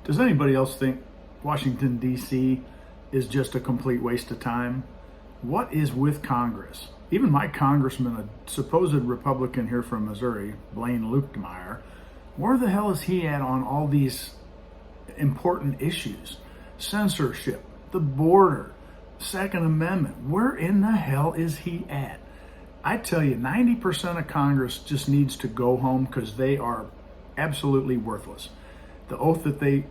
Does anybody else think Washington, D.C. is just a complete waste of time? What is with Congress? Even my congressman, a supposed Republican here from Missouri, Blaine Luetkemeyer, where the hell is he at on all these important issues? Censorship, the border, Second Amendment. Where in the hell is he at? I tell you, 90% of Congress just needs to go home because they are absolutely worthless. The oath that they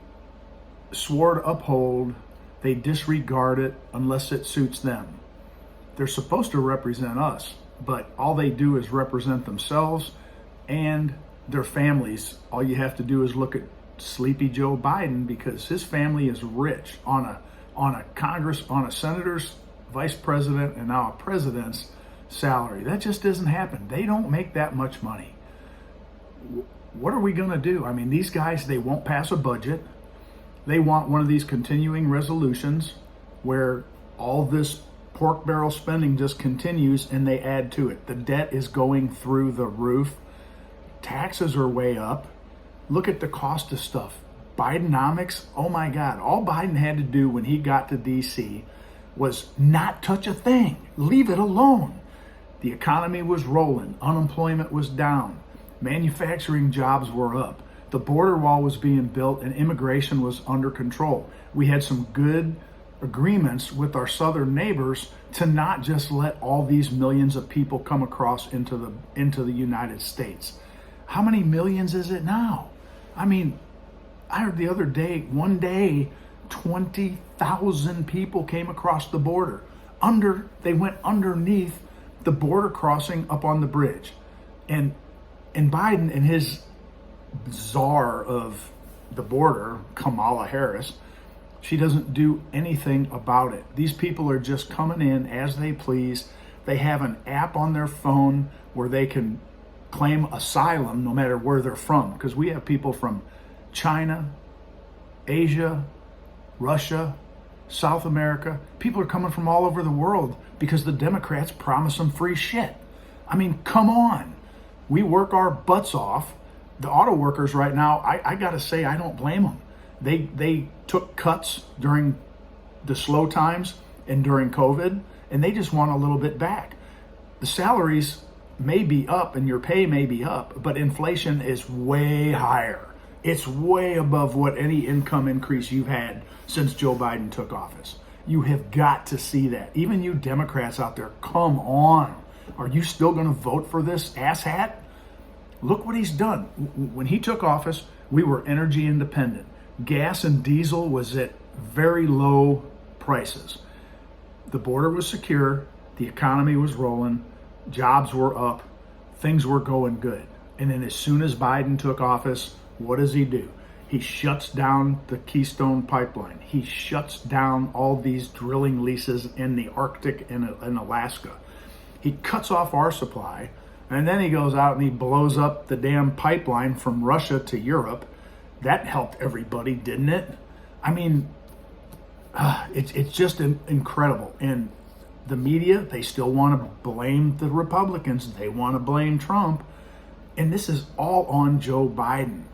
swore to uphold, they disregard it unless it suits them. They're supposed to represent us, but all they do is represent themselves and their families. All you have to do is look at sleepy Joe Biden, because his family is rich on a senator's, vice president, and now a president's salary. That just doesn't happen. They don't make that much money. What are we going to do? I mean, these guys, they won't pass a budget. They want one of these continuing resolutions where all this pork barrel spending just continues and they add to it. The debt is going through the roof. Taxes are way up. Look at the cost of stuff. Bidenomics, oh my God. All Biden had to do when he got to DC was not touch a thing. Leave it alone. The economy was rolling. Unemployment was down. Manufacturing jobs were up. The border wall was being built and immigration was under control. We had some good agreements with our southern neighbors to not just let all these millions of people come across into the United States. How many millions is it now? I mean, I heard the other day, one day, 20,000 people came across the border. They went underneath the border crossing up on the bridge. And Biden and his czar of the border, Kamala Harris, she doesn't do anything about it. These people are just coming in as they please. They have an app on their phone where they can claim asylum no matter where they're from, because we have people from China, Asia, Russia, South America. People are coming from all over the world because the Democrats promise them free shit. I mean, come on. We work our butts off. The auto workers right now, I gotta say, I don't blame them. They took cuts during the slow times and during COVID, and they just want a little bit back. The salaries may be up and your pay may be up, but inflation is way higher. It's way above what any income increase you've had since Joe Biden took office. You have got to see that. Even you Democrats out there, come on. Are you still going to vote for this asshat? Look what he's done. When he took office, we were energy independent. Gas and diesel was at very low prices. The border was secure. The economy was rolling. Jobs were up. Things were going good. And then as soon as Biden took office, what does he do? He shuts down the Keystone Pipeline. He shuts down all these drilling leases in the Arctic and Alaska. He cuts off our supply, and then he goes out and he blows up the damn pipeline from Russia to Europe. That helped everybody, didn't it? I mean, it's just incredible. And the media, they still want to blame the Republicans. They want to blame Trump. And this is all on Joe Biden.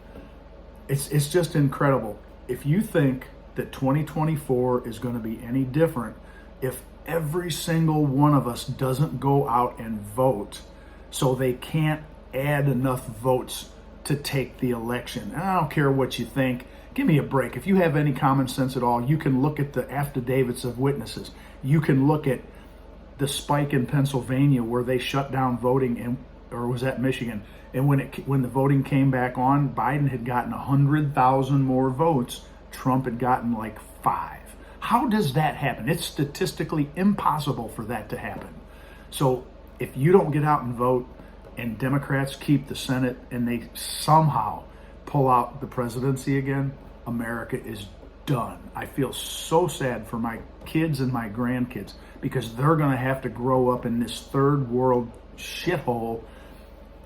It's just incredible. If you think that 2024 is going to be any different, if every single one of us doesn't go out and vote so they can't add enough votes to take the election. And I don't care what you think. Give me a break. If you have any common sense at all, you can look at the affidavits of witnesses. You can look at the spike in Pennsylvania where they shut down voting, or was that Michigan? And when the voting came back on, Biden had gotten 100,000 more votes. Trump had gotten like 5. How does that happen? It's statistically impossible for that to happen. So if you don't get out and vote, and Democrats keep the Senate, and they somehow pull out the presidency again, America is done. I feel so sad for my kids and my grandkids, because they're going to have to grow up in this third world shithole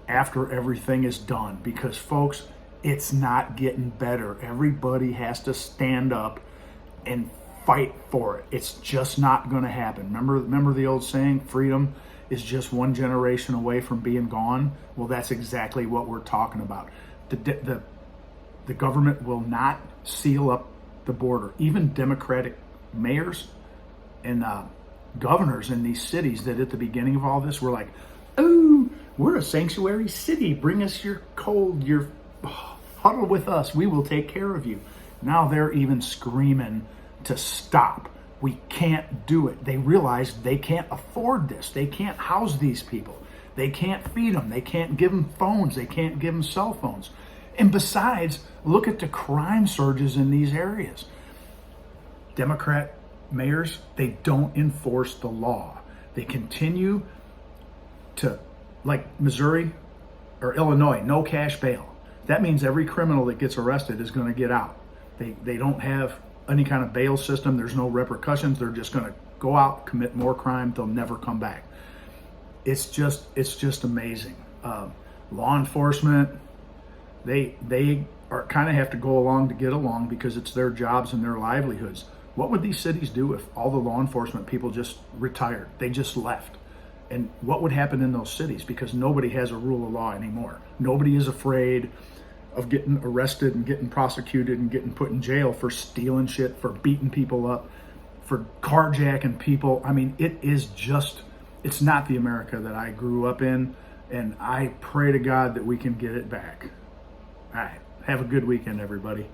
after everything is done. Because, folks, it's not getting better. Everybody has to stand up and fight for it. It's just not going to happen. Remember the old saying, freedom is just one generation away from being gone? Well, that's exactly what we're talking about. The The government will not seal up the border. Even Democratic mayors and governors in these cities that at the beginning of all this were like, oh, we're a sanctuary city. Bring us your cold, your huddle with us. We will take care of you. Now they're even screaming to stop. We can't do it. They realize they can't afford this. They can't house these people. They can't feed them. They can't give them phones. They can't give them cell phones. And besides, look at the crime surges in these areas. Democrat mayors, they don't enforce the law. They continue to, like Missouri or Illinois, no cash bail. That means every criminal that gets arrested is going to get out. They don't have any kind of bail system. There's no repercussions. They're just going to go out, commit more crime. They'll never come back. It's just amazing. Law enforcement, they are kind of have to go along to get along because it's their jobs and their livelihoods. What would these cities do if all the law enforcement people just retired? They just left. And what would happen in those cities? Because nobody has a rule of law anymore. Nobody is afraid of getting arrested and getting prosecuted and getting put in jail for stealing shit, for beating people up, for carjacking people. I mean, it's not the America that I grew up in, and I pray to God that we can get it back. All right. Have a good weekend, everybody.